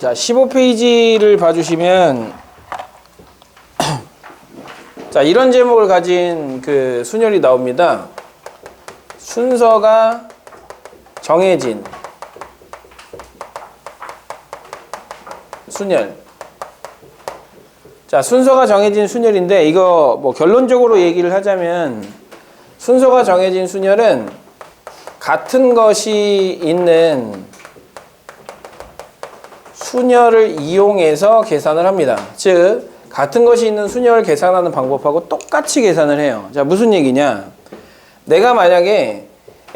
자, 15페이지를 봐주시면 자, 이런 제목을 가진 그 순열이 나옵니다. 순서가 정해진 순열. 자, 순서가 정해진 순열인데 이거 뭐 결론적으로 얘기를 하자면 순서가 정해진 순열은 같은 것이 있는 순열을 이용해서 계산을 합니다. 즉 같은 것이 있는 순열을 계산하는 방법하고 똑같이 계산을 해요. 자, 무슨 얘기냐? 내가 만약에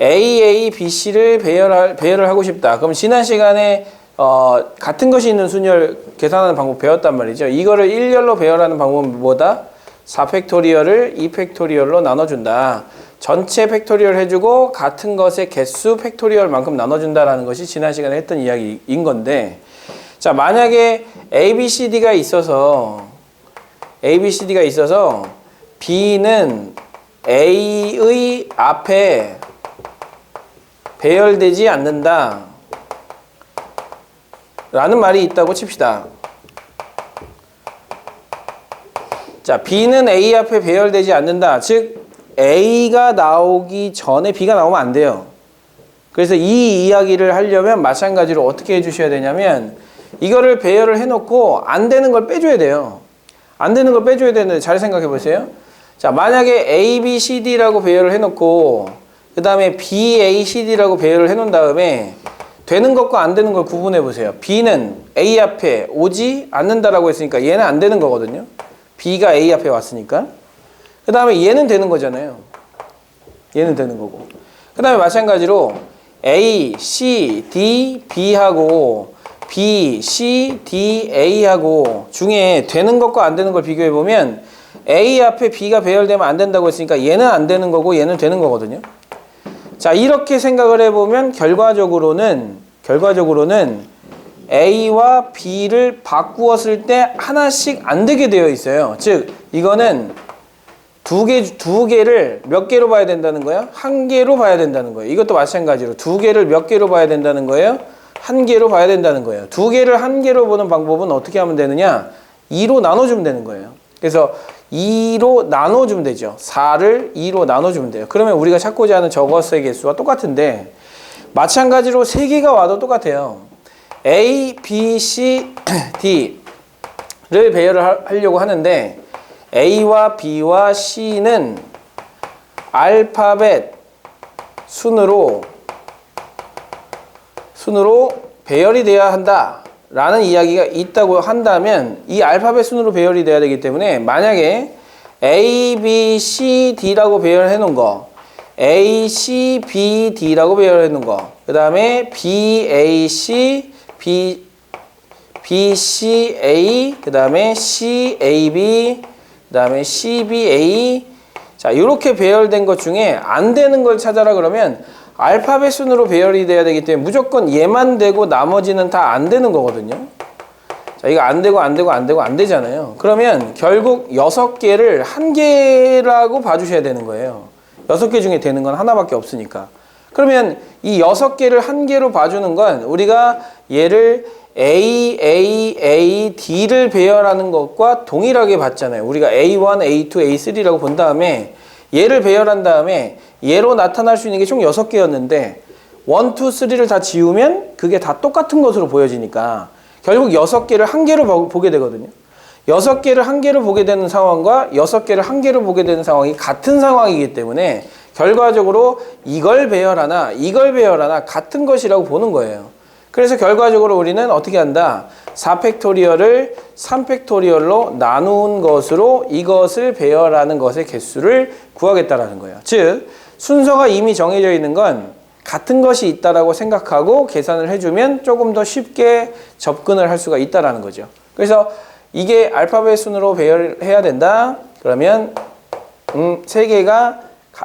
A, B, C를 배열을 하고 싶다. 그럼 지난 시간에 같은 것이 있는 순열 계산하는 방법 배웠단 말이죠. 이거를 1열로 배열하는 방법은 뭐다? 4팩토리얼을 2팩토리얼로 나눠준다. 전체 팩토리얼 해주고 같은 것의 개수 팩토리얼만큼 나눠준다라는 것이 지난 시간에 했던 이야기인 건데, 자, 만약에 ABCD가 있어서 B는 A의 앞에 배열되지 않는다 라는 말이 있다고 칩시다. 자, B는 A 앞에 배열되지 않는다. 즉 A가 나오기 전에 B가 나오면 안 돼요. 그래서 이 이야기를 하려면 마찬가지로 어떻게 해주셔야 되냐면 이거를 배열을 해놓고 안 되는 걸 빼줘야 돼요. 안 되는 걸 빼줘야 되는데 잘 생각해 보세요. 자, 만약에 A, B, C, D라고 배열을 해놓고 그 다음에 B, A, C, D라고 배열을 해놓은 다음에 되는 것과 안 되는 걸 구분해 보세요. B는 A 앞에 오지 않는다라고 했으니까 얘는 안 되는 거거든요. B가 A 앞에 왔으니까. 그 다음에 얘는 되는 거잖아요. 얘는 되는 거고. 그 다음에 마찬가지로 A, C, D, B하고 B, C, D, A하고 중에 되는 것과 안 되는 걸 비교해 보면 A 앞에 B가 배열되면 안 된다고 했으니까 얘는 안 되는 거고 얘는 되는 거거든요. 자, 이렇게 생각을 해보면 결과적으로는 A와 B를 바꾸었을 때 하나씩 안 되게 되어 있어요. 즉 이거는 두 개를 몇 개로 봐야 된다는 거예요? 한 개로 봐야 된다는 거예요. 이것도 마찬가지로 두 개를 몇 개로 봐야 된다는 거예요? 한 개로 봐야 된다는 거예요. 두 개를 한 개로 보는 방법은 어떻게 하면 되느냐? 2로 나눠주면 되는 거예요. 그래서 2로 나눠주면 되죠. 4를 2로 나눠주면 돼요. 그러면 우리가 찾고자 하는 저것의 개수와 똑같은데 마찬가지로 3개가 와도 똑같아요. A, B, C, D를 배열을 하려고 하는데 A와 B와 C는 알파벳 순으로 배열이 돼야 한다라는 이야기가 있다고 한다면 이 알파벳 순으로 배열이 돼야 되기 때문에 만약에 A, B, C, D라고 배열해 놓은 거, A, C, B, D라고 배열해 놓은 거, 그 다음에 B, A, C, B, C, A, 그 다음에 C, A, B, 그 다음에 C, B, A. 자, 이렇게 배열된 것 중에 안 되는 걸 찾아라 그러면 알파벳 순으로 배열이 돼야 되기 때문에 무조건 얘만 되고 나머지는 다 안 되는 거거든요. 자, 이거 안 되잖아요. 그러면 결국 6개를 한 개라고 봐주셔야 되는 거예요. 6개 중에 되는 건 하나밖에 없으니까. 그러면 이 6개를 한 개로 봐주는 건 우리가 얘를 A, D를 배열하는 것과 동일하게 봤잖아요. 우리가 A1, A2, A3라고 본 다음에 얘를 배열한 다음에 얘로 나타날 수 있는 게 총 6개였는데 1, 2, 3를 다 지우면 그게 다 똑같은 것으로 보여지니까 결국 6개를 한 개로 보게 되거든요. 6개를 한 개로 보게 되는 상황과 6개를 한 개로 보게 되는 상황이 같은 상황이기 때문에 결과적으로 이걸 배열하나 같은 것이라고 보는 거예요. 그래서 결과적으로 우리는 어떻게 한다? 4팩토리얼을 3팩토리얼로 나눈 것으로 이것을 배열하는 것의 개수를 구하겠다라는 거예요. 즉 순서가 이미 정해져 있는 건 같은 것이 있다라고 생각하고 계산을 해주면 조금 더 쉽게 접근을 할 수가 있다라는 거죠. 그래서 이게 알파벳 순으로 배열해야 된다. 그러면 3개가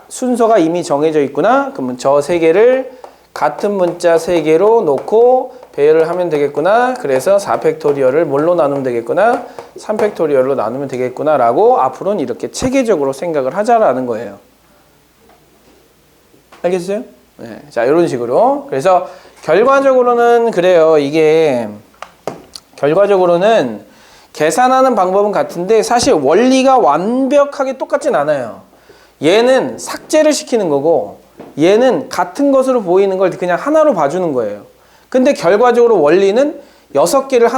순서가 이미 정해져 있구나. 그러면 저 3개를 같은 문자 3개로 놓고 배열을 하면 되겠구나. 그래서 4팩토리얼을 뭘로 나누면 되겠구나. 3팩토리얼로 나누면 되겠구나 라고 앞으로는 이렇게 체계적으로 생각을 하자라는 거예요. 알겠어요? 네. 자, 이런 식으로. 그래서 결과적으로는 그래요. 이게 결과적으로는 계산하는 방법은 같은데 사실 원리가 완벽하게 똑같진 않아요. 얘는 삭제를 시키는 거고 얘는 같은 것으로 보이는 걸 그냥 하나로 봐주는 거예요. 근데 결과적으로 원리는 6개를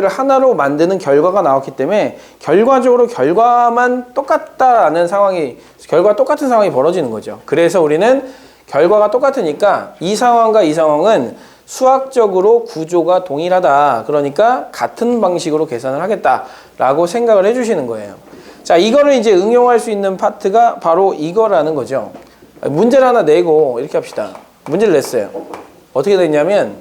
하나로 만드는 결과가 나왔기 때문에 결과적으로 결과만 똑같다라는 상황이, 결과 똑같은 상황이 벌어지는 거죠. 그래서 우리는 결과가 똑같으니까 이 상황과 이 상황은 수학적으로 구조가 동일하다. 그러니까 같은 방식으로 계산을 하겠다라고 생각을 해주시는 거예요. 자, 이거를 이제 응용할 수 있는 파트가 바로 이거라는 거죠. 문제를 하나 내고 이렇게 합시다. 문제를 냈어요. 어떻게 됐냐면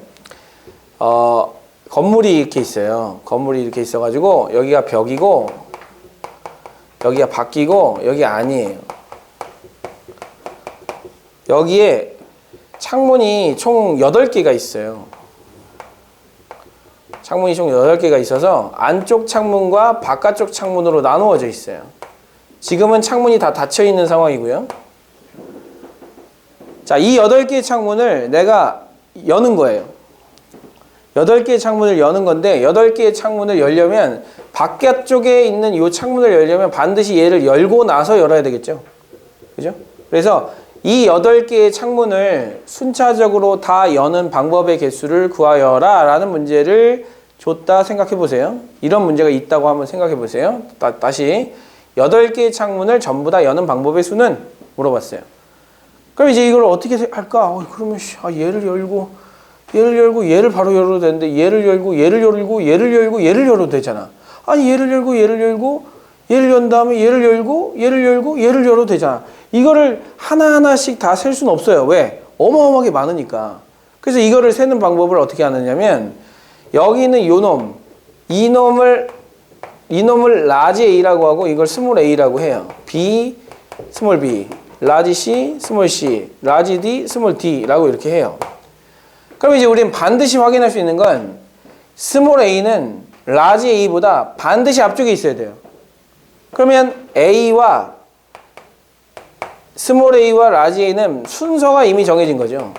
건물이 이렇게 있어요. 건물이 이렇게 있어가지고 여기가 벽이고 여기가 바뀌고 여기 아니에요. 여기에 창문이 총 8개가 있어요. 창문이 총 8개가 있어서 안쪽 창문과 바깥쪽 창문으로 나누어져 있어요. 지금은 창문이 다 닫혀 있는 상황이고요. 자, 이 8개의 창문을 내가 여는 거예요. 8개의 창문을 여는 건데 8개의 창문을 열려면 바깥쪽에 있는 이 창문을 열려면 반드시 얘를 열고 나서 열어야 되겠죠. 그죠? 그래서 이 8개의 창문을 순차적으로 다 여는 방법의 개수를 구하여라 라는 문제를 줬다 생각해 보세요. 이런 문제가 있다고 한번 생각해 보세요. 다시 8개의 창문을 전부 다 여는 방법의 수는 물어봤어요. 그럼 이제 이걸 어떻게 할까? 그러면 얘를 열고 얘를 바로 열어도 되는데 얘를 열고 얘를 열고 얘를 열고 얘를 열어도 되잖아. 아니 얘를 열고 얘를 연 다음에 얘를 열고 얘를 열어도 되잖아. 이거를 하나하나씩 다 셀 수는 없어요. 왜? 어마어마하게 많으니까. 그래서 이거를 세는 방법을 어떻게 하느냐면 여기 있는 이놈을 라지 A라고 하고 이걸 스몰 A라고 해요. B, 스몰 B, 라지 C, 스몰 C, 라지 D, 스몰 D라고 이렇게 해요. 그럼 이제 우리는 반드시 확인할 수 있는 건 스몰 A는 라지 A보다 반드시 앞쪽에 있어야 돼요. 그러면 스몰 A와 라지 A는 순서가 이미 정해진 거죠.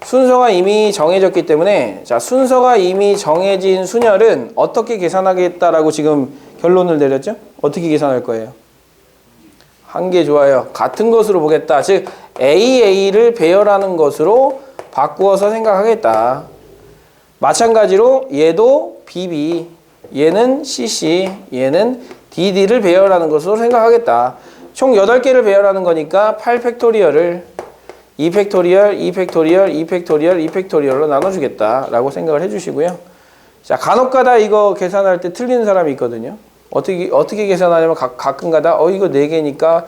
순서가 이미 정해졌기 때문에 자, 순서가 이미 정해진 순열은 어떻게 계산하겠다라고 지금 결론을 내렸죠? 어떻게 계산할 거예요? 한 개 좋아요. 같은 것으로 보겠다. 즉 AA를 배열하는 것으로 바꾸어서 생각하겠다. 마찬가지로 얘도 BB, 얘는 CC, 얘는 DD를 배열하는 것으로 생각하겠다. 총 8개를 배열하는 거니까 8팩토리얼을 2팩토리얼, 2팩토리얼, 2팩토리얼, 2팩토리얼로 나눠주겠다 라고 생각을 해주시고요. 자, 간혹가다 이거 계산할 때 틀리는 사람이 있거든요. 어떻게 계산하냐면 가끔가다 이거 4개니까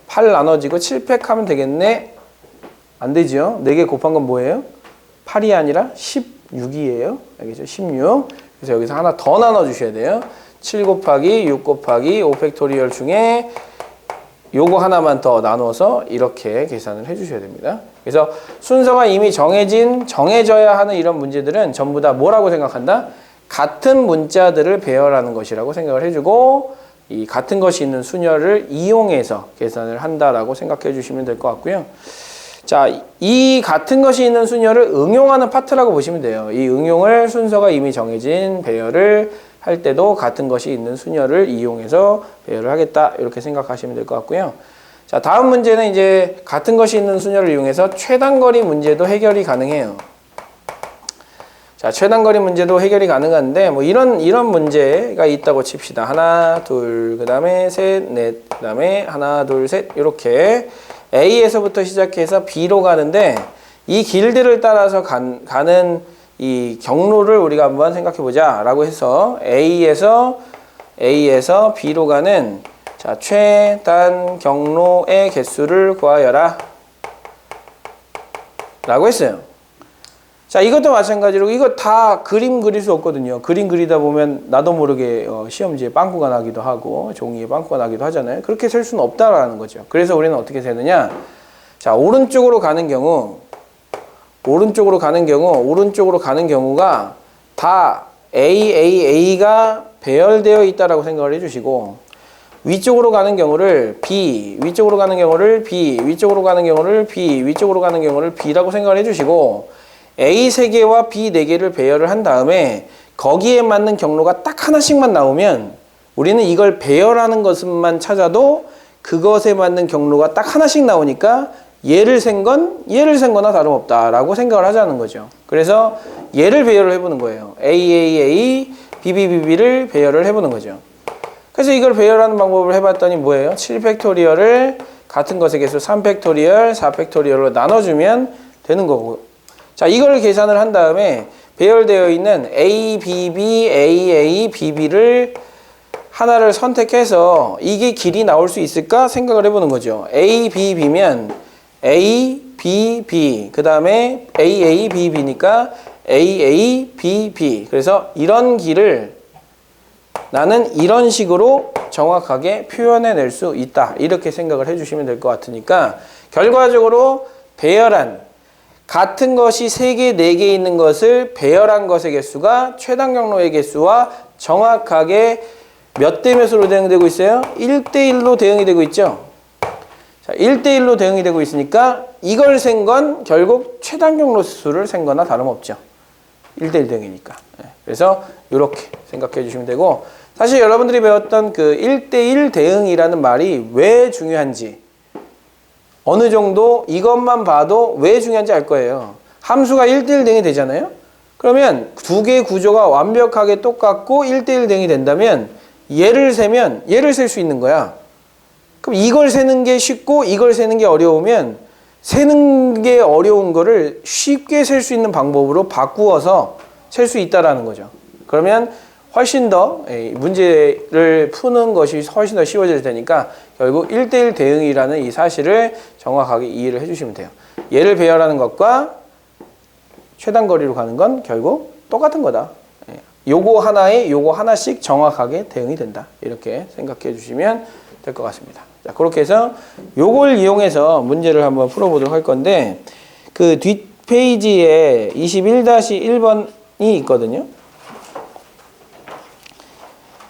8 나눠지고 7팩 하면 되겠네. 안 되죠. 4개 곱한 건 뭐예요? 8이 아니라 16이에요. 알겠죠? 16. 그래서 여기서 하나 더 나눠주셔야 돼요. 7 곱하기 6 곱하기 5팩토리얼 중에 요거 하나만 더 나눠서 이렇게 계산을 해주셔야 됩니다. 그래서 순서가 이미 정해져야 하는 이런 문제들은 전부 다 뭐라고 생각한다? 같은 문자들을 배열하는 것이라고 생각을 해주고 이 같은 것이 있는 순열을 이용해서 계산을 한다라고 생각해 주시면 될 것 같고요. 자, 이 같은 것이 있는 순열을 응용하는 파트라고 보시면 돼요. 이 응용을 순서가 이미 정해진 배열을 할 때도 같은 것이 있는 순열을 이용해서 배열을 하겠다 이렇게 생각하시면 될 것 같고요. 자, 다음 문제는 이제 같은 것이 있는 순열을 이용해서 최단거리 문제도 해결이 가능해요. 자, 최단거리 문제도 해결이 가능한데 뭐 이런 문제가 있다고 칩시다. 하나, 둘, 그 다음에 셋, 넷, 그 다음에 하나, 둘, 셋 이렇게 A에서부터 시작해서 B로 가는데 이 길들을 따라서 가는 이 경로를 우리가 한번 생각해 보자 라고 해서 A에서 B로 가는 자, 최단 경로의 개수를 구하여라 라고 했어요. 자, 이것도 마찬가지로 이거 다 그림 그릴 수 없거든요. 그림 그리다 보면 나도 모르게 시험지에 빵꾸가 나기도 하고 종이에 빵꾸가 나기도 하잖아요. 그렇게 셀 수는 없다라는 거죠. 그래서 우리는 어떻게 세느냐? 자, 오른쪽으로 가는 경우가 다 AAA가 배열되어 있다라고 생각을 해주시고 위쪽으로 가는 경우를 B, 위쪽으로 가는 경우를 B, 위쪽으로 가는 경우를 B, 위쪽으로 가는 경우를 B라고 생각을 해주시고 A 3개와 B 4개를 배열을 한 다음에 거기에 맞는 경로가 딱 하나씩만 나오면 우리는 이걸 배열하는 것만 찾아도 그것에 맞는 경로가 딱 하나씩 나오니까 얘를 센 건 얘를 센 거나 다름없다라고 생각을 하자는 거죠. 그래서 얘를 배열을 해보는 거예요. A, BB를 배열을 해보는 거죠. 그래서 이걸 배열하는 방법을 해봤더니 뭐예요? 7팩토리얼을 같은 것의 개수 3팩토리얼, 4팩토리얼로 나눠주면 되는 거고. 자, 이걸 계산을 한 다음에 배열되어 있는 A, BB를 하나를 선택해서 이게 길이 나올 수 있을까 생각을 해보는 거죠. A, B면 A, B, 그 다음에 A, B니까 A, B. 그래서 이런 길을 나는 이런 식으로 정확하게 표현해낼 수 있다. 이렇게 생각을 해주시면 될 것 같으니까 결과적으로 배열한 같은 것이 3개, 4개 있는 것을 배열한 것의 개수가 최단 경로의 개수와 정확하게 몇 대 몇으로 대응되고 있어요? 1대1로 대응이 되고 있죠. 자, 1대1로 대응이 되고 있으니까 이걸 센 건 결국 최단 경로 수를 센 거나 다름없죠. 1대1 대응이니까. 그래서 이렇게 생각해 주시면 되고, 사실 여러분들이 배웠던 그 1대1 대응이라는 말이 왜 중요한지 어느 정도 이것만 봐도 왜 중요한지 알 거예요. 함수가 1대1 대응이 되잖아요. 그러면 두 개의 구조가 완벽하게 똑같고 1대1 대응이 된다면 얘를 세면 얘를 셀 수 있는 거야. 그럼 이걸 세는 게 쉽고 이걸 세는 게 어려우면 세는 게 어려운 거를 쉽게 셀 수 있는 방법으로 바꾸어서 셀 수 있다라는 거죠. 그러면 훨씬 더 문제를 푸는 것이 훨씬 더 쉬워질 테니까 결국 1대1 대응이라는 이 사실을 정확하게 이해를 해주시면 돼요. 얘를 배열하는 것과 최단 거리로 가는 건 결국 똑같은 거다. 요거 하나에 요거 하나씩 정확하게 대응이 된다. 이렇게 생각해 주시면 될 것 같습니다. 자, 그렇게 해서 요걸 이용해서 문제를 한번 풀어보도록 할 건데, 그 뒷페이지에 21-1번이 있거든요.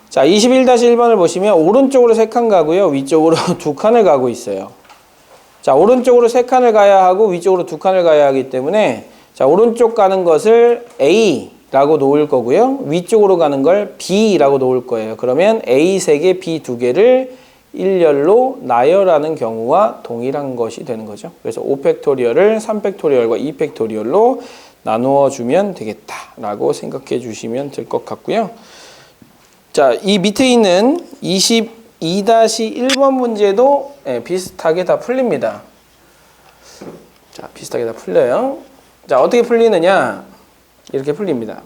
자, 21-1번을 보시면 오른쪽으로 3칸 가고요. 위쪽으로 2칸을 가고 있어요. 자, 오른쪽으로 3칸을 가야 하고 위쪽으로 2칸을 가야 하기 때문에 자, 오른쪽 가는 것을 A라고 놓을 거고요. 위쪽으로 가는 걸 B라고 놓을 거예요. 그러면 A 3개, B 2개를 일렬로 나열하는 경우와 동일한 것이 되는 거죠. 그래서 5팩토리얼을 3팩토리얼과 2팩토리얼로 나누어 주면 되겠다라고 생각해 주시면 될 것 같고요. 자, 이 밑에 있는 22-1번 문제도 비슷하게 다 풀립니다. 자, 비슷하게 다 풀려요. 자, 어떻게 풀리느냐? 이렇게 풀립니다.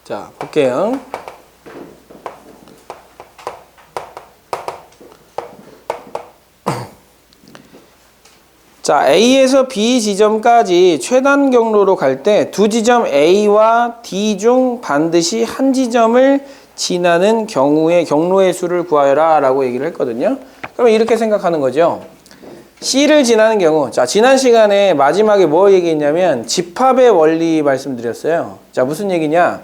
자, 볼게요. 자, A에서 B 지점까지 최단 경로로 갈 때 두 지점 A와 D 중 반드시 한 지점을 지나는 경우의 경로의 수를 구하여라 라고 얘기를 했거든요. 그러면 이렇게 생각하는 거죠. C를 지나는 경우, 자, 지난 시간에 마지막에 뭐 얘기했냐면 집합의 원리 말씀드렸어요. 자, 무슨 얘기냐?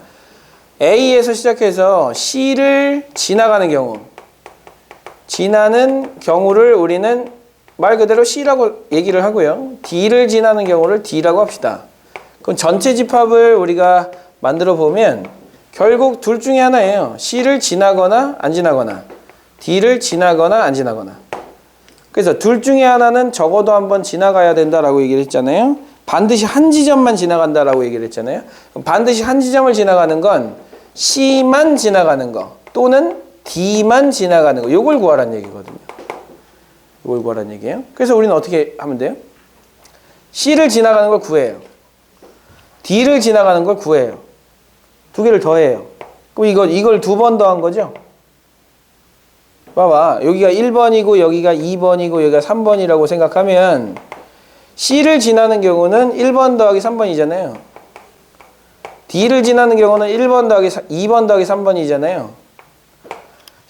A에서 시작해서 C를 지나가는 경우, 지나는 경우를 우리는 말 그대로 C라고 얘기를 하고요. D를 지나는 경우를 D라고 합시다. 그럼 전체 집합을 우리가 만들어 보면 결국 둘 중에 하나예요. C를 지나거나 안 지나거나, D를 지나거나 안 지나거나. 그래서 둘 중에 하나는 적어도 한번 지나가야 된다라고 얘기를 했잖아요. 반드시 한 지점만 지나간다라고 얘기를 했잖아요. 그럼 반드시 한 지점을 지나가는 건 C만 지나가는 거 또는 D만 지나가는 거, 요걸 구하라는 얘기거든요. 이걸 구하라는 얘기예요. 그래서 우리는 어떻게 하면 돼요? C를 지나가는 걸 구해요. D를 지나가는 걸 구해요. 두 개를 더해요. 그럼 이걸 두 번 더한 거죠? 봐봐. 여기가 1번이고 여기가 2번이고 여기가 3번이라고 생각하면 C를 지나는 경우는 1번 더하기 3번이잖아요. D를 지나는 경우는 1번 더하기 2번 더하기 3번이잖아요.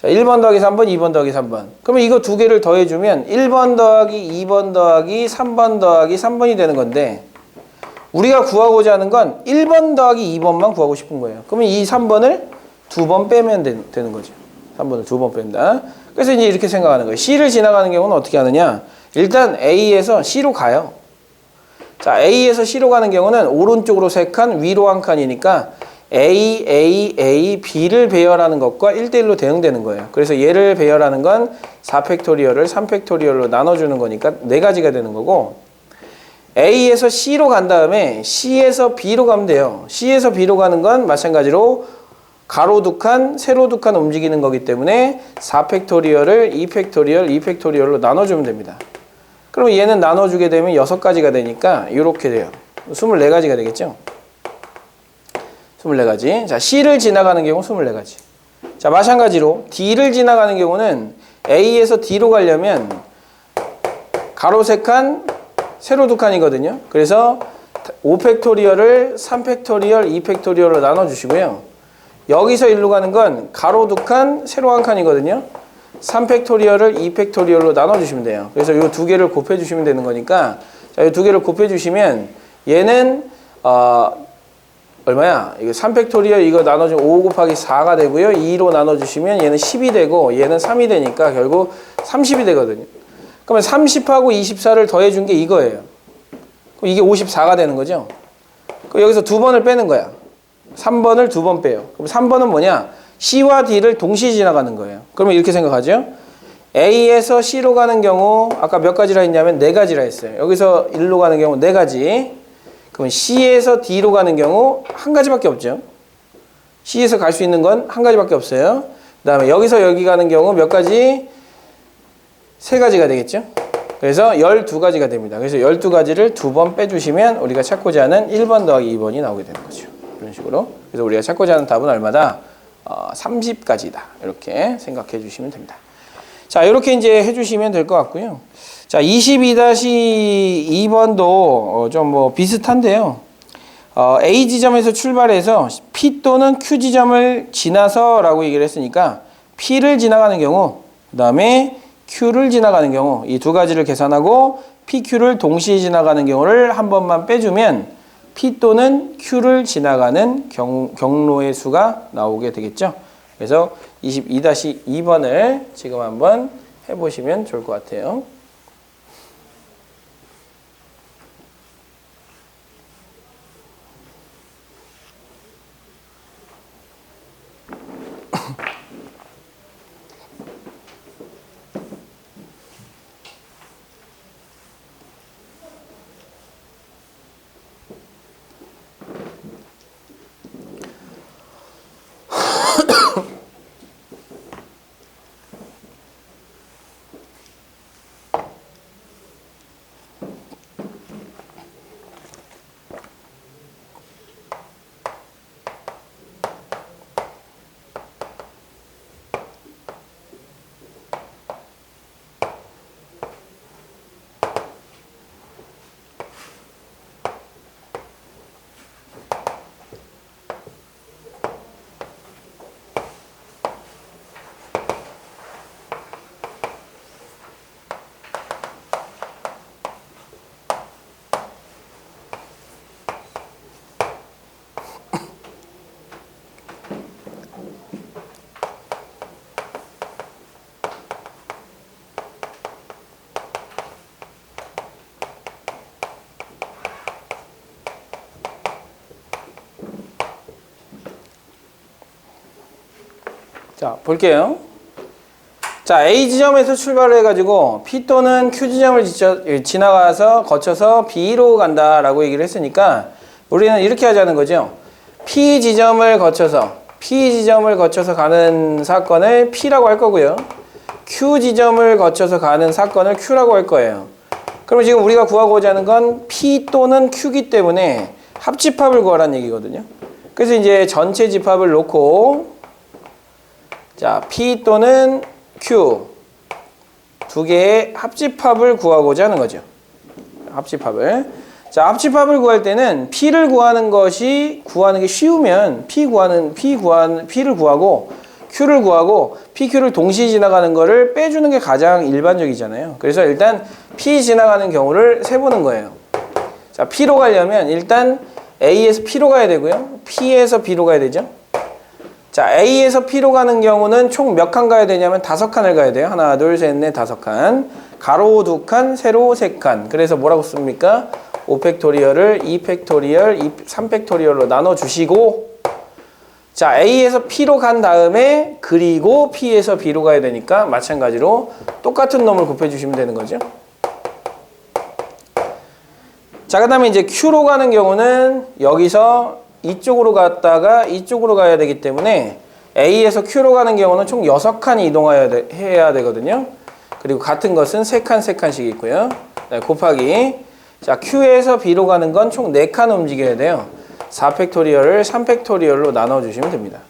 자, 1번 더하기 3번, 2번 더하기 3번. 그러면 이거 두 개를 더해주면 1번 더하기 2번 더하기 3번 더하기 3번이 되는 건데, 우리가 구하고자 하는 건 1번 더하기 2번만 구하고 싶은 거예요. 그러면 이 3번을 2번 빼면 되는 거죠. 3번을 2번 뺀다. 그래서 이제 이렇게 생각하는 거예요. C를 지나가는 경우는 어떻게 하느냐. 일단 A에서 C로 가요. 자, A에서 C로 가는 경우는 오른쪽으로 3칸, 위로 1칸이니까 A, B를 배열하는 것과 1대1로 대응되는 거예요. 그래서 얘를 배열하는 건 4팩토리얼을 3팩토리얼로 나눠주는 거니까 4가지가 되는 거고, A에서 C로 간 다음에 C에서 B로 가면 돼요. C에서 B로 가는 건 마찬가지로 가로 2칸, 세로 2칸 움직이는 거기 때문에 4팩토리얼을 2팩토리얼, 2팩토리얼로 나눠주면 됩니다. 그러면 얘는 나눠주게 되면 6가지가 되니까 이렇게 돼요. 24가지가 되겠죠? 24가지. 자, C를 지나가는 경우 24가지. 자, 마찬가지로 D를 지나가는 경우는 A에서 D로 가려면 가로 3칸, 세로 2칸이거든요. 그래서 5팩토리얼을 3팩토리얼, 2팩토리얼로 나눠주시고요. 여기서 일로 가는 건 가로 2칸, 세로 1칸이거든요. 3팩토리얼을 2팩토리얼로 나눠주시면 돼요. 그래서 이 2개를 곱해주시면 되는 거니까, 자, 이 2개를 곱해주시면 얘는 얼마야? 이거 3팩토리얼 이거 나눠주면 5 곱하기 4가 되고요. 2로 나눠주시면 얘는 10이 되고 얘는 3이 되니까 결국 30이 되거든요. 그러면 30하고 24를 더해준 게 이거예요. 그럼 이게 54가 되는 거죠. 그럼 여기서 2번을 빼는 거야. 3번을 2번 빼요. 그럼 3번은 뭐냐? C와 D를 동시에 지나가는 거예요. 그러면 이렇게 생각하죠. A에서 C로 가는 경우 아까 몇 가지라 했냐면 4가지라 했어요. 여기서 1로 가는 경우 4가지. 그럼 C에서 D로 가는 경우 1가지밖에 없죠. C에서 갈 수 있는 건 1가지밖에 없어요. 그 다음에 여기서 여기 가는 경우 몇 가지? 3가지가 되겠죠. 그래서 12가지가 됩니다. 그래서 12가지를 2번 빼주시면 우리가 찾고자 하는 1번 더하기 2번이 나오게 되는 거죠. 이런 식으로. 그래서 우리가 찾고자 하는 답은 얼마다? 30가지다. 이렇게 생각해 주시면 됩니다. 자, 이렇게 이제 해주시면 될 것 같고요. 자, 22-2번도 좀 뭐 비슷한데요. A 지점에서 출발해서 P 또는 Q 지점을 지나서 라고 얘기를 했으니까 P를 지나가는 경우, 그 다음에 Q를 지나가는 경우, 이 2가지를 계산하고 PQ를 동시에 지나가는 경우를 한 번만 빼주면 P 또는 Q를 지나가는 경로의 수가 나오게 되겠죠. 그래서 22-2번을 지금 한번 해보시면 좋을 것 같아요. 자, 볼게요. 자, A 지점에서 출발을 해가지고 P 또는 Q 지점을 지나가서 거쳐서 B로 간다라고 얘기를 했으니까 우리는 이렇게 하자는 거죠. P 지점을 거쳐서 가는 사건을 P라고 할 거고요. Q 지점을 거쳐서 가는 사건을 Q라고 할 거예요. 그러면 지금 우리가 구하고자 하는 건 P 또는 Q기 때문에 합집합을 구하라는 얘기거든요. 그래서 이제 전체 집합을 놓고 자, P 또는 Q 2개의 합집합을 구하고자 하는 거죠. 합집합을. 자, 합집합을 구할 때는 P를 구하는 게 쉬우면 P를 구하고 Q를 구하고 PQ를 동시에 지나가는 거를 빼주는 게 가장 일반적이잖아요. 그래서 일단 P 지나가는 경우를 세보는 거예요. 자, P로 가려면 일단 A에서 P로 가야 되고요. P에서 B로 가야 되죠. 자, A에서 P로 가는 경우는 총 몇 칸 가야 되냐면 5칸을 가야 돼요. 하나, 둘, 셋, 넷, 5칸. 가로 2칸, 세로 3칸. 그래서 뭐라고 씁니까? 5팩토리얼을 2팩토리얼, 3팩토리얼로 나눠주시고, 자, A에서 P로 간 다음에 그리고 P에서 B로 가야 되니까 마찬가지로 똑같은 놈을 곱해주시면 되는 거죠. 자, 그 다음에 이제 Q로 가는 경우는 여기서 이쪽으로 갔다가 이쪽으로 가야 되기 때문에 A에서 Q로 가는 경우는 총 6칸이 해야 되거든요. 그리고 같은 것은 3칸, 3칸씩 있고요. 네, 곱하기. 자, Q에서 B로 가는 건 총 4칸 움직여야 돼요. 4팩토리얼을 3팩토리얼로 나눠주시면 됩니다.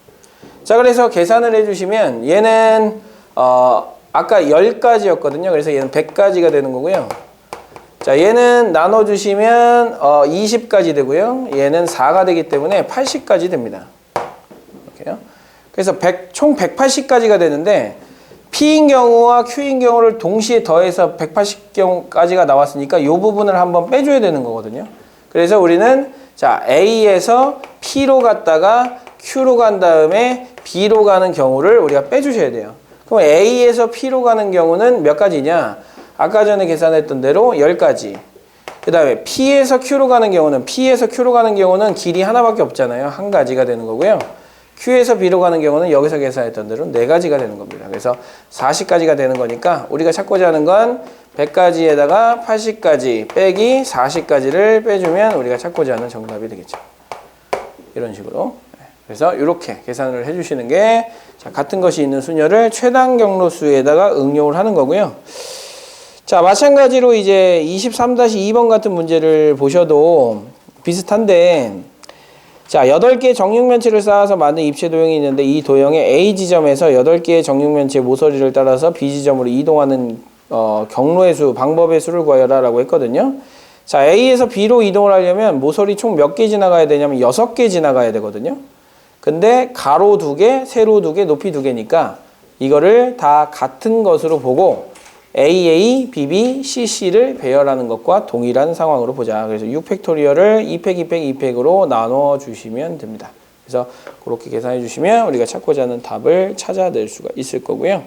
자, 그래서 계산을 해주시면 얘는 아까 10가지였거든요. 그래서 얘는 100가지가 되는 거고요. 자, 얘는 나눠주시면 20가지 되고요. 얘는 4가 되기 때문에 80까지 됩니다. 이렇게요. 그래서 총 180까지가 되는데 P인 경우와 Q인 경우를 동시에 더해서 180까지가 나왔으니까 이 부분을 한번 빼줘야 되는 거거든요. 그래서 우리는 자, A에서 P로 갔다가 Q로 간 다음에 B로 가는 경우를 우리가 빼주셔야 돼요. 그럼 A에서 P로 가는 경우는 몇 가지냐? 아까 전에 계산했던 대로 10가지. 그 다음에 P에서 Q로 가는 경우는 길이 하나밖에 없잖아요. 한 가지가 되는 거고요. Q에서 B로 가는 경우는 여기서 계산했던 대로 4가지가 되는 겁니다. 그래서 40가지가 되는 거니까 우리가 찾고자 하는 건 100가지에다가 80가지 빼기 40가지를 빼주면 우리가 찾고자 하는 정답이 되겠죠. 이런 식으로. 그래서 이렇게 계산을 해주시는 게 자, 같은 것이 있는 수녀를 최단 경로수에다가 응용을 하는 거고요. 자, 마찬가지로 이제 23-2번 같은 문제를 보셔도 비슷한데, 자, 8개의 정육면체를 쌓아서 만든 입체 도형이 있는데 이 도형의 A 지점에서 8개의 정육면체 모서리를 따라서 B 지점으로 이동하는 경로의 수, 방법의 수를 구하여라 라고 했거든요. 자, A에서 B로 이동을 하려면 모서리 총 몇 개 지나가야 되냐면 6개 지나가야 되거든요. 근데 가로 2개, 세로 2개, 높이 2개니까 이거를 다 같은 것으로 보고 AA, BB, CC를 배열하는 것과 동일한 상황으로 보자. 그래서 6팩토리얼을 2팩, 2팩, 2팩으로 나눠 주시면 됩니다. 그래서 그렇게 계산해 주시면 우리가 찾고자 하는 답을 찾아낼 수가 있을 거고요.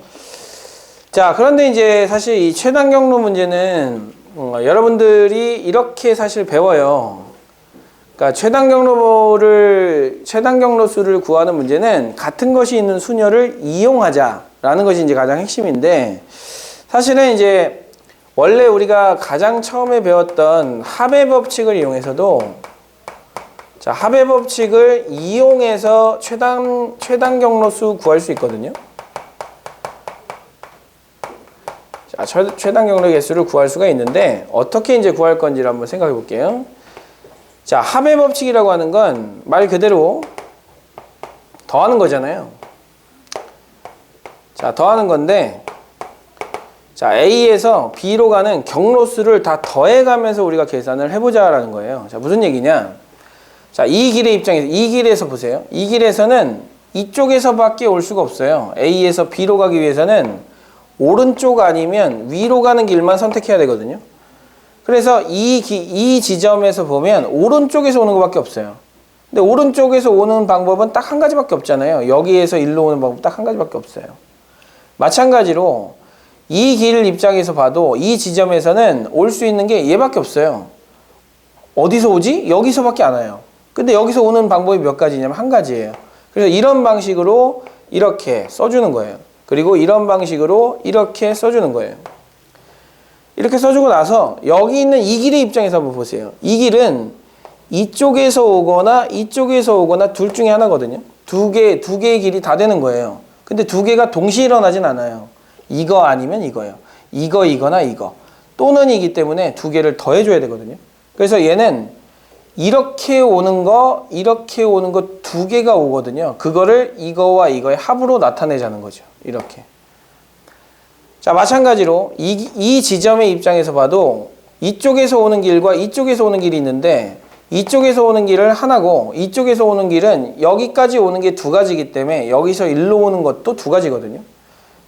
자, 그런데 이제 사실 이 최단 경로 문제는 여러분들이 이렇게 사실 배워요. 그러니까 최단 경로수를 구하는 문제는 같은 것이 있는 수녀를 이용하자라는 것이 이제 가장 핵심인데, 사실은 이제 원래 우리가 가장 처음에 배웠던 합의 법칙을 이용해서도, 자, 합의 법칙을 이용해서 최단 경로수 구할 수 있거든요. 자, 최단 경로 개수를 구할 수가 있는데 어떻게 이제 구할 건지를 한번 생각해 볼게요. 자, 합의 법칙이라고 하는 건 말 그대로 더하는 거잖아요. 자, 더하는 건데, 자, A에서 B로 가는 경로수를 다 더해가면서 우리가 계산을 해보자라는 거예요. 자, 무슨 얘기냐? 자, 이 길의 입장에서, 이 길에서 보세요. 이 길에서는 이쪽에서밖에 올 수가 없어요. A에서 B로 가기 위해서는 오른쪽 아니면 위로 가는 길만 선택해야 되거든요. 그래서 이 지점에서 보면 오른쪽에서 오는 것밖에 없어요. 근데 오른쪽에서 오는 방법은 딱 한 가지밖에 없잖아요. 여기에서 일로 오는 방법 딱 한 가지밖에 없어요. 마찬가지로 이 길 입장에서 봐도 이 지점에서는 올 수 있는 게 얘밖에 없어요. 어디서 오지? 여기서밖에 안 와요. 근데 여기서 오는 방법이 몇 가지냐면 한 가지예요. 그래서 이런 방식으로 이렇게 써주는 거예요. 그리고 이런 방식으로 이렇게 써주는 거예요. 이렇게 써주고 나서 여기 있는 이 길의 입장에서 한번 보세요. 이 길은 이쪽에서 오거나 이쪽에서 오거나 둘 중에 하나거든요. 두 개의 길이 다 되는 거예요. 근데 두 개가 동시에 일어나진 않아요. 이거 아니면 이거예요. 이거나 이거. 또는 이기 때문에 두 개를 더해줘야 되거든요. 그래서 얘는 이렇게 오는 거 두 개가 오거든요. 그거를 이거와 이거의 합으로 나타내자는 거죠. 이렇게. 자, 마찬가지로 이 지점의 입장에서 봐도 이쪽에서 오는 길과 이쪽에서 오는 길이 있는데 이쪽에서 오는 길은 하나고 이쪽에서 오는 길은 여기까지 오는 게 2가지이기 때문에 여기서 일로 오는 것도 2가지거든요.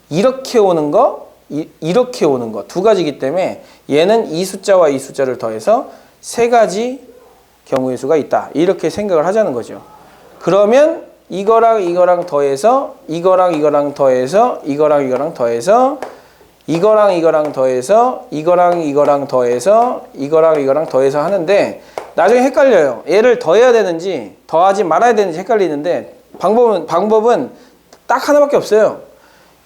이렇게 오는 거, 이렇게 오는 거 2가지이기 때문에 얘는 이 숫자와 이 숫자를 더해서 세 가지 경우의 수가 있다. 이렇게 생각을 하자는 거죠. 그러면 이거랑 이거랑 더해서 이거랑 이거랑 더해서 이거랑 이거랑 더해서 이거랑 이거랑 더해서 이거랑 이거랑 더해서 이거랑 이거랑 더해서 하는데 나중에 헷갈려요. 얘를 더해야 되는지 더하지 말아야 되는지 헷갈리는데 방법은 딱 하나밖에 없어요.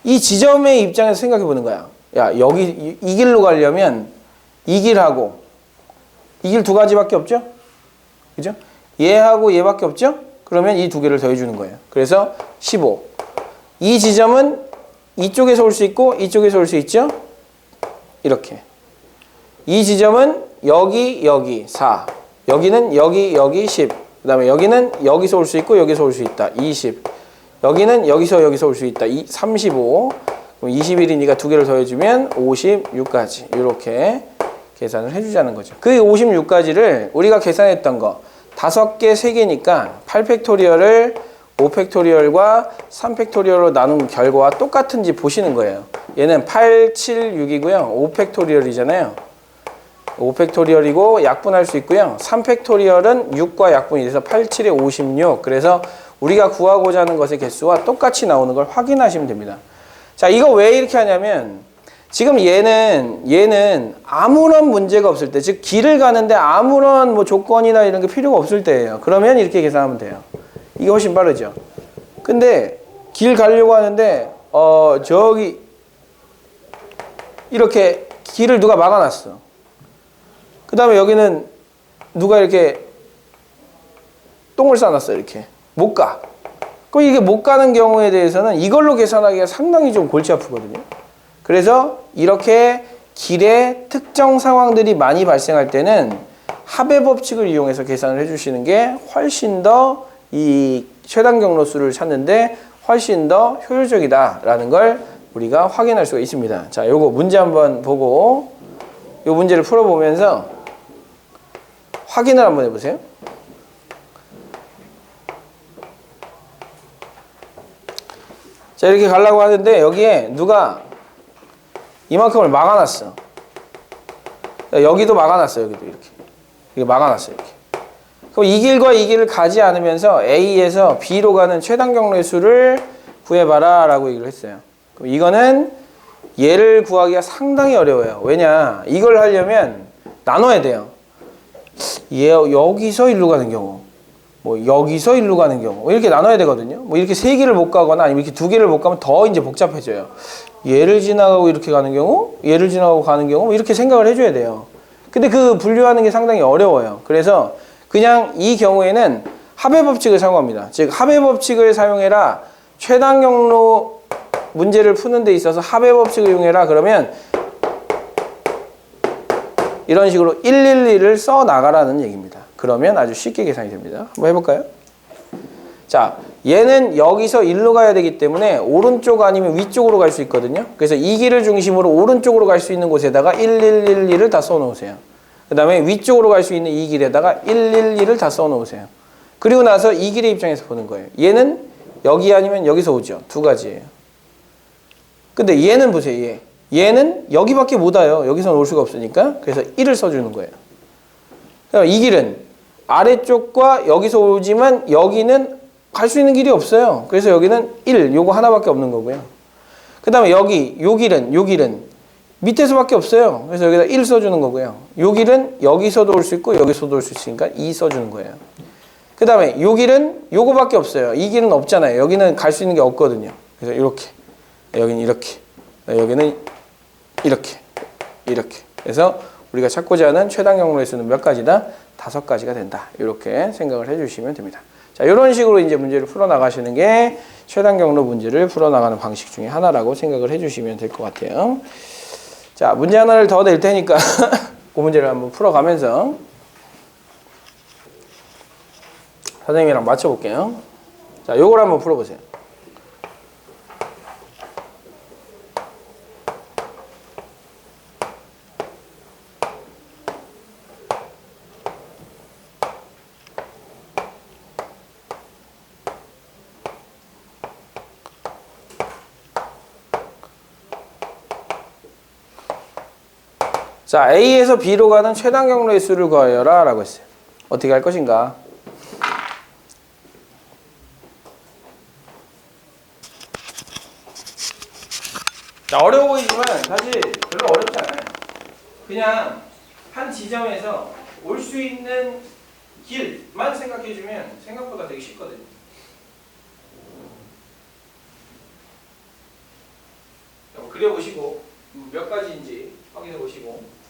이 지점의 입장에서 생각해 보는 거야. 야, 여기 이 길로 가려면 이 길하고 이 길 두 가지밖에 없죠? 그죠? 얘하고 얘밖에 없죠? 그러면 이 두 개를 더해 주는 거예요. 그래서 15. 이 지점은 이쪽에서 올 수 있고 이쪽에서 올 수 있죠? 이렇게. 이 지점은 여기 4. 여기는 여기 10. 그 다음에 여기는 여기서 올 수 있고 여기서 올 수 있다. 20. 여기는 여기서 올 수 있다. 35. 그럼 21이니까 두 개를 더해주면 56까지. 이렇게 계산을 해주자는 거죠. 그 56까지를 우리가 계산했던 거 5개, 3개니까 8팩토리얼을 5팩토리얼과 3팩토리얼로 나눈 결과와 똑같은지 보시는 거예요. 얘는 8, 7, 6이고요. 5팩토리얼이잖아요. 5팩토리얼이고 약분할 수 있고요. 3팩토리얼은 6과 약분이 돼서 8, 7에 56. 그래서 우리가 구하고자 하는 것의 개수와 똑같이 나오는 걸 확인하시면 됩니다. 자, 이거 왜 이렇게 하냐면 지금 얘는 아무런 문제가 없을 때, 즉 길을 가는데 아무런 뭐 조건이나 이런 게 필요가 없을 때예요. 그러면 이렇게 계산하면 돼요. 이게 훨씬 빠르죠. 근데 길 가려고 하는데 저기 이렇게 길을 누가 막아놨어. 그 다음에 여기는 누가 이렇게 똥을 싸놨어. 이렇게 못 가. 그럼 이게 못 가는 경우에 대해서는 이걸로 계산하기가 상당히 좀 골치 아프거든요. 그래서 이렇게 길에 특정 상황들이 많이 발생할 때는 합의 법칙을 이용해서 계산을 해주시는 게 훨씬 더 이 최단 경로수를 찾는데 훨씬 더 효율적이다라는 걸 우리가 확인할 수가 있습니다. 자, 요거 문제 한번 보고 요 문제를 풀어보면서 확인을 한번 해보세요. 자, 이렇게 가려고 하는데 여기에 누가 이만큼을 막아놨어. 여기도 막아놨어. 여기도 이렇게 막아놨어. 이렇게. 그럼 이 길과 이 길을 가지 않으면서 A에서 B로 가는 최단 경로의 수를 구해봐라 라고 얘기를 했어요. 그럼 이거는 얘를 구하기가 상당히 어려워요. 왜냐, 이걸 하려면 나눠야 돼요. 여기서 일로 가는 경우, 뭐 여기서 일로 가는 경우 이렇게 나눠야 되거든요. 뭐 이렇게 세 개를 못 가거나 아니면 이렇게 두 개를 못 가면 더 이제 복잡해져요. 얘를 지나가고 이렇게 가는 경우, 얘를 지나가고 가는 경우 뭐 이렇게 생각을 해줘야 돼요. 근데 그 분류하는 게 상당히 어려워요. 그래서 그냥 이 경우에는 합의 법칙을 사용합니다. 즉 합의 법칙을 사용해라. 최단 경로 문제를 푸는 데 있어서 합의 법칙을 이용해라. 그러면 이런 식으로 111을 써 나가라는 얘기입니다. 그러면 아주 쉽게 계산이 됩니다. 한번 해볼까요? 자, 얘는 여기서 일로 가야 되기 때문에 오른쪽 아니면 위쪽으로 갈 수 있거든요. 그래서 이 길을 중심으로 오른쪽으로 갈 수 있는 곳에다가 1111을 다 써놓으세요. 그 다음에 위쪽으로 갈 수 있는 이 길에다가 111을 다 써놓으세요. 그리고 나서 이 길의 입장에서 보는 거예요. 얘는 여기 아니면 여기서 오죠. 두 가지예요. 근데 얘는 보세요. 얘는 여기밖에 못 와요. 여기서는 올 수가 없으니까. 그래서 1을 써주는 거예요. 이 길은 아래쪽과 여기서 오지만 여기는 갈 수 있는 길이 없어요. 그래서 여기는 1, 요거 하나밖에 없는 거고요. 그 다음에 요 길은 밑에서밖에 없어요. 그래서 여기다 1 써주는 거고요. 요 길은 여기서도 올 수 있고 여기서도 올 수 있으니까 2 써주는 거예요. 그 다음에 요 길은 요거밖에 없어요. 이 길은 없잖아요. 여기는 갈 수 있는 게 없거든요. 그래서 이렇게, 여기는 이렇게, 여기는 이렇게. 그래서 우리가 찾고자 하는 최단 경로의 수는 몇 가지다? 5가지가 된다. 이렇게 생각을 해주시면 됩니다. 자, 이런 식으로 이제 문제를 풀어나가시는 게 최단 경로 문제를 풀어나가는 방식 중에 하나라고 생각을 해주시면 될 것 같아요. 자, 문제 하나를 더 낼 테니까 그 문제를 한번 풀어가면서 선생님이랑 맞춰볼게요. 자, 요걸 한번 풀어보세요. 자, A에서 B로 가는 최단 경로의 수를 구하여라 라고 했어요. 어떻게 할 것인가? 자, 어려워 보이지만 사실 별로 어렵지 않아요. 그냥 한 지점에서 올 수 있는 길만 생각해주면 생각보다 되게 쉽거든요. 그려보시고 몇 가지인지 확인해 보시고.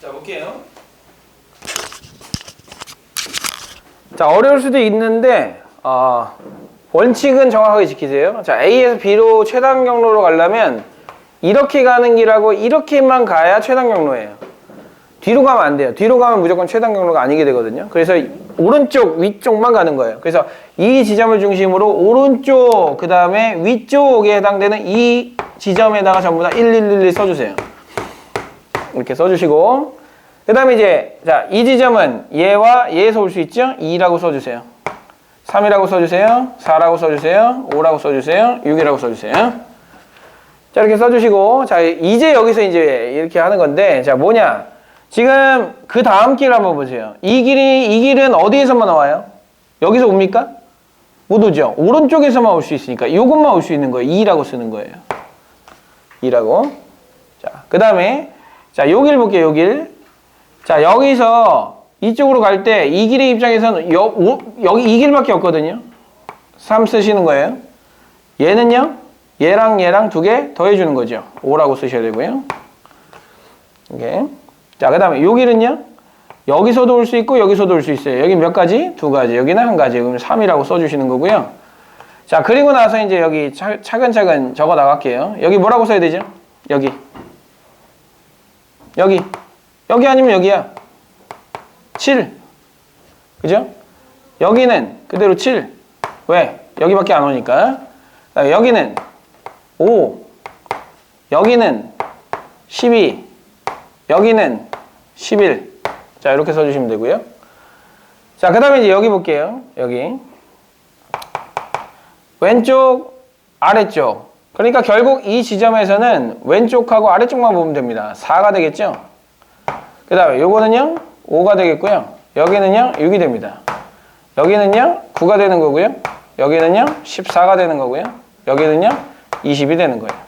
자, 볼게요. 자, 어려울 수도 있는데 원칙은 정확하게 지키세요. 자, A에서 B로 최단 경로로 가려면 이렇게 가는 길하고 이렇게만 가야 최단 경로예요. 뒤로 가면 안 돼요. 뒤로 가면 무조건 최단 경로가 아니게 되거든요. 그래서 오른쪽, 위쪽만 가는 거예요. 그래서 이 지점을 중심으로 오른쪽, 그 다음에 위쪽에 해당되는 이 지점에다가 전부 다 1111 써주세요. 이렇게 써주시고, 그 다음에 이제, 자, 이 지점은 얘와 얘에서 올 수 있죠? 2라고 써주세요. 3이라고 써주세요. 4라고 써주세요. 5라고 써주세요. 6이라고 써주세요. 자, 이렇게 써주시고, 자, 이제 여기서 이제 이렇게 하는 건데, 자, 뭐냐. 지금 그 다음 길 한번 보세요. 이 길은 어디에서만 나와요? 여기서 옵니까? 못 오죠? 오른쪽에서만 올 수 있으니까 이것만 올 수 있는 거예요. 2라고 쓰는 거예요. 2라고. 자, 그 다음에, 자, 요 길 볼게요, 요 길. 자, 여기서 이쪽으로 갈 때 이 길의 입장에서는 여기 이 길밖에 없거든요. 3 쓰시는 거예요. 얘는요, 얘랑 두 개 더해주는 거죠. 5라고 쓰셔야 되고요. 이게. 자, 그 다음에 요 길은요, 여기서도 올 수 있고 여기서도 올 수 있어요. 여기 몇 가지? 두 가지. 여기는 한 가지. 그럼 3이라고 써주시는 거고요. 자, 그리고 나서 이제 여기 차근차근 적어 나갈게요. 여기 뭐라고 써야 되죠? 여기 아니면 여기야. 7. 그죠? 여기는 그대로 7. 왜? 여기밖에 안 오니까. 여기는 5. 여기는 12. 여기는 11. 자, 이렇게 써주시면 되고요. 자, 그 다음에 이제 여기 볼게요. 여기. 왼쪽, 아래쪽. 그러니까 결국 이 지점에서는 왼쪽하고 아래쪽만 보면 됩니다. 4가 되겠죠? 그 다음에 요거는요, 5가 되겠고요. 여기는요, 6이 됩니다. 여기는요, 9가 되는 거고요. 여기는요, 14가 되는 거고요. 여기는요, 20이 되는 거예요.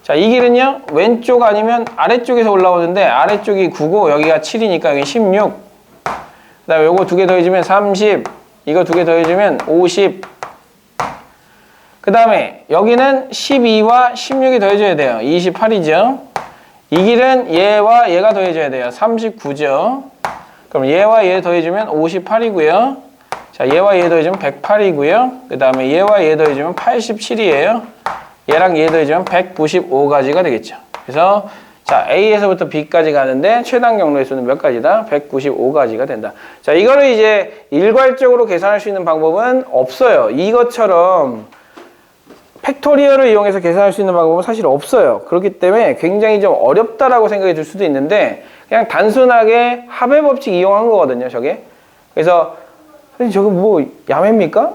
자, 이 길은요, 왼쪽 아니면 아래쪽에서 올라오는데 아래쪽이 9고 여기가 7이니까 여기 16. 그 다음에 요거 두 개 더해주면 30. 이거 두 개 더해주면 50. 그 다음에 여기는 12와 16이 더해줘야 돼요. 28이죠. 이 길은 얘와 얘가 더해줘야 돼요. 39죠. 그럼 얘와 얘 더해주면 58이고요. 자, 얘와 얘 더해주면 108이고요. 그 다음에 얘와 얘 더해주면 87이에요. 얘랑 얘 더해주면 195가지가 되겠죠. 그래서 자, A에서부터 B까지 가는데 최단 경로의 수는 몇 가지다? 195가지가 된다. 자, 이거를 이제 일괄적으로 계산할 수 있는 방법은 없어요. 이것처럼 팩토리얼을 이용해서 계산할 수 있는 방법은 사실 없어요. 그렇기 때문에 굉장히 좀 어렵다라고 생각이 들 수도 있는데 그냥 단순하게 합의 법칙 이용한 거거든요, 저게. 그래서 선생님 저거 뭐 야매입니까?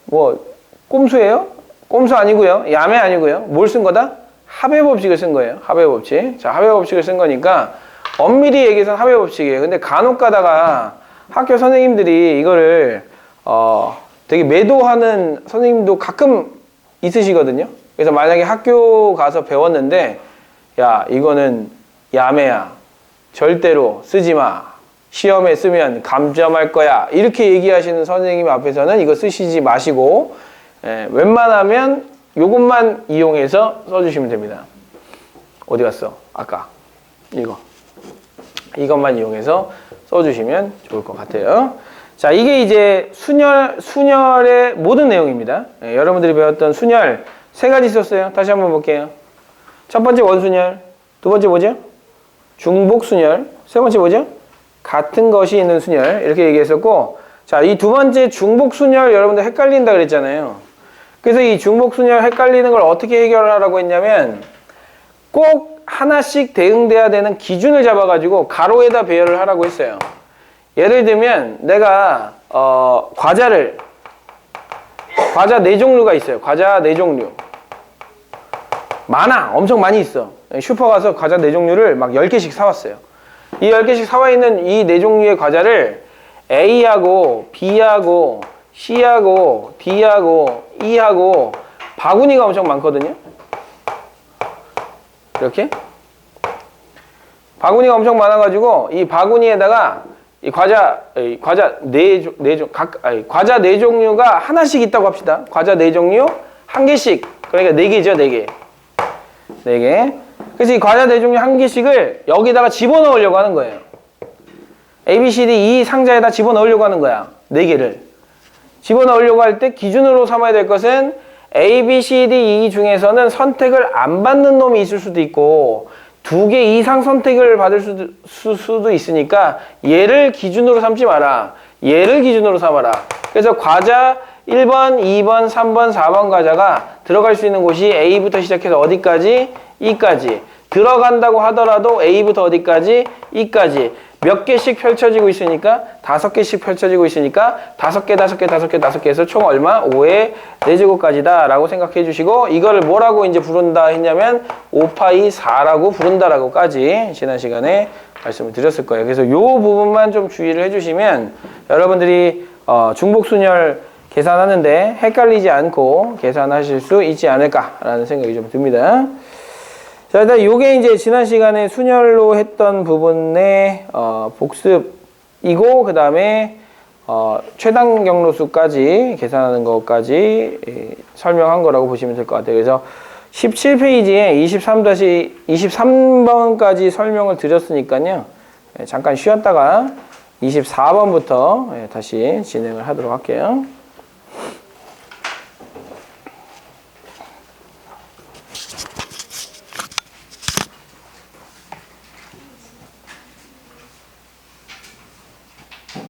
뭐 꼼수예요? 꼼수 아니고요. 야매 아니고요. 뭘 쓴 거다? 합의 법칙을 쓴 거예요. 합의 법칙. 자, 합의 법칙을 쓴 거니까 엄밀히 얘기해서는 합의 법칙이에요. 근데 간혹 가다가 학교 선생님들이 이거를 되게 매도하는 선생님도 가끔 있으시거든요. 그래서 만약에 학교 가서 배웠는데 야, 이거는 야매야. 절대로 쓰지 마. 시험에 쓰면 감점할 거야. 이렇게 얘기하시는 선생님 앞에서는 이거 쓰시지 마시고 웬만하면 요것만 이용해서 써주시면 됩니다. 어디 갔어? 아까 이것만 이용해서 써주시면 좋을 것 같아요. 자, 이게 이제 순열의 모든 내용입니다. 여러분들이 배웠던 순열 3가지 썼어요. 다시 한번 볼게요. 첫 번째 원순열, 두 번째 뭐죠? 중복순열, 세 번째 뭐죠? 같은 것이 있는 순열, 이렇게 얘기했었고, 자, 이 두 번째 중복순열 여러분들 헷갈린다 그랬잖아요. 그래서 이 중복순열 헷갈리는 걸 어떻게 해결하라고 했냐면 꼭 하나씩 대응돼야 되는 기준을 잡아가지고 가로에다 배열을 하라고 했어요. 예를 들면 내가 과자 4종류가 있어요. 과자 4종류. 많아. 엄청 많이 있어. 슈퍼 가서 과자 4종류를 막 10개씩 사왔어요. 이 10개씩 사와 있는 이 4종류의 과자를 A하고 B하고 C하고 D하고 E하고 바구니가 엄청 많거든요. 이렇게 바구니가 엄청 많아가지고 이 바구니에다가 이 과자 4종류가 하나씩 있다고 합시다. 과자 4종류 1개씩. 그러니까 4개죠, 4개. 4개. 그래서 이 과자 4종류 1개씩을 여기다가 집어넣으려고 하는 거예요. A, B, C, D, E 상자에다 집어넣으려고 하는 거야. 4개를. 집어넣으려고 할 때 기준으로 삼아야 될 것은 A, B, C, D, E 중에서는 선택을 안 받는 놈이 있을 수도 있고 2개 이상 선택을 받을 수도 있으니까 얘를 기준으로 삼지 마라. 얘를 기준으로 삼아라. 그래서 과자 1번, 2번, 3번, 4번 과자가 들어갈 수 있는 곳이 A부터 시작해서 어디까지? E까지. 들어간다고 하더라도 A부터 어디까지? E까지. 몇 개씩 펼쳐지고 있으니까 5개씩 펼쳐지고 있으니까 5개, 5개, 5개, 5개 해서 총 얼마? 5의 4제곱까지다 라고 생각해 주시고 이거를 뭐라고 이제 부른다 했냐면 5파이 4라고 부른다라고까지 지난 시간에 말씀을 드렸을 거예요. 그래서 이 부분만 좀 주의를 해주시면 여러분들이 중복순열 계산하는데 헷갈리지 않고 계산하실 수 있지 않을까라는 생각이 좀 듭니다. 자, 일단 요게 이제 지난 시간에 순열로 했던 부분의 복습이고 그 다음에 최단 경로수까지 계산하는 것까지 설명한 거라고 보시면 될 것 같아요. 그래서 17페이지에 23번까지 설명을 드렸으니까요. 잠깐 쉬었다가 24번부터 다시 진행을 하도록 할게요.